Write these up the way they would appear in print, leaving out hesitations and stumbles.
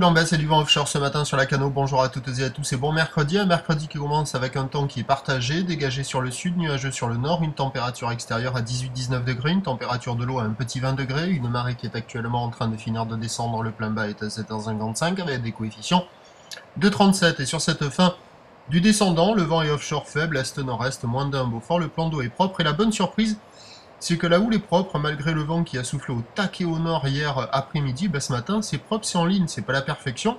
en baisse et du vent offshore ce matin sur la Cano. Bonjour à toutes et à tous et bon mercredi. Un mercredi qui commence avec un temps qui est partagé, dégagé sur le sud, nuageux sur le nord, une température extérieure à 18-19 degrés, une température de l'eau à un petit 20 degrés, une marée qui est actuellement en train de finir de descendre, le plein bas est à 7h55 avec des coefficients de 37. Et sur cette fin du descendant, le vent est offshore faible, est-nord-est, moins d'un Beaufort, le plan d'eau est propre et la bonne surprise, c'est que la houle est propre, malgré le vent qui a soufflé au taquet au nord hier après-midi, ce matin c'est propre, c'est en ligne, c'est pas la perfection,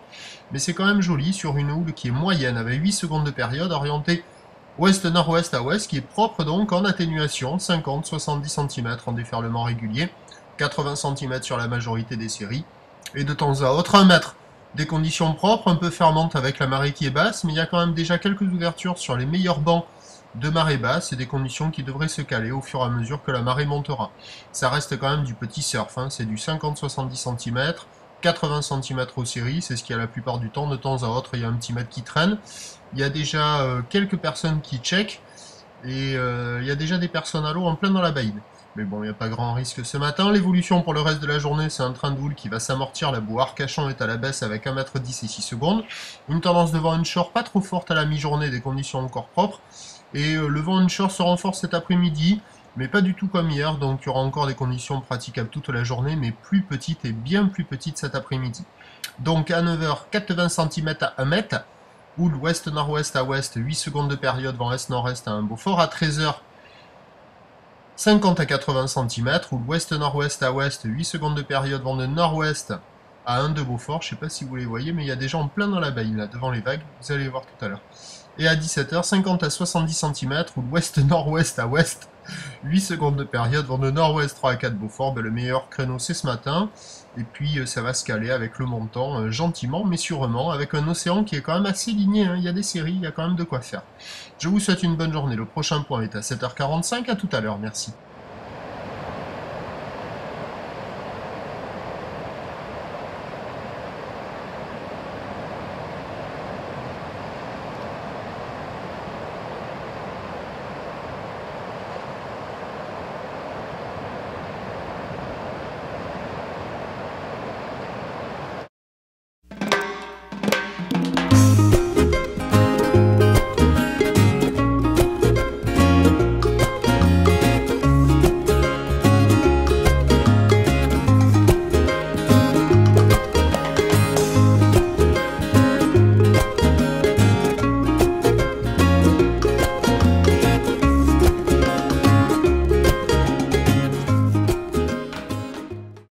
mais c'est quand même joli sur une houle qui est moyenne, avec 8 secondes de période, orientée ouest-nord-ouest à ouest, qui est propre donc en atténuation, 50-70 cm en déferlement régulier, 80 cm sur la majorité des séries, et de temps à autre 1 mètre. Des conditions propres, un peu fermantes avec la marée qui est basse, mais il y a quand même déjà quelques ouvertures sur les meilleurs bancs de marée basse et des conditions qui devraient se caler au fur et à mesure que la marée montera. Ça reste quand même du petit surf, c'est du 50-70 cm, 80 cm aux séries, c'est ce qu'il y a la plupart du temps. De temps à autre, il y a un petit mètre qui traîne. Il y a déjà quelques personnes qui checkent et il y a déjà des personnes à l'eau en plein dans la baïne. Mais bon, il n'y a pas grand risque ce matin. L'évolution pour le reste de la journée, c'est un train de houle qui va s'amortir. La boue Arcachon est à la baisse avec 1,10 m et 6 secondes. Une tendance de vent onshore pas trop forte à la mi-journée, des conditions encore propres. Et le vent onshore se renforce cet après-midi, mais pas du tout comme hier, donc il y aura encore des conditions praticables toute la journée, mais plus petites et bien plus petites cet après-midi. Donc à 9h, 80 cm à 1 mètre, houle ouest-nord-ouest à ouest, 8 secondes de période, vent est-nord-est à un Beaufort. À 13h, 50 à 80 cm, houle ouest-nord-ouest à ouest, 8 secondes de période, vent de nord-ouest à 1 de Beaufort. Je ne sais pas si vous les voyez, mais il y a des gens en plein dans la baille, là, devant les vagues, vous allez voir tout à l'heure. Et à 17h, 50 à 70 cm, ou ouest-nord-ouest à ouest, 8 secondes de période, vent de nord-ouest 3 à 4 Beaufort, le meilleur créneau c'est ce matin, et puis ça va se caler avec le montant, gentiment mais sûrement, avec un océan qui est quand même assez ligné, il y a des séries, il y a quand même de quoi faire. Je vous souhaite une bonne journée, le prochain point est à 7h45, à tout à l'heure, merci.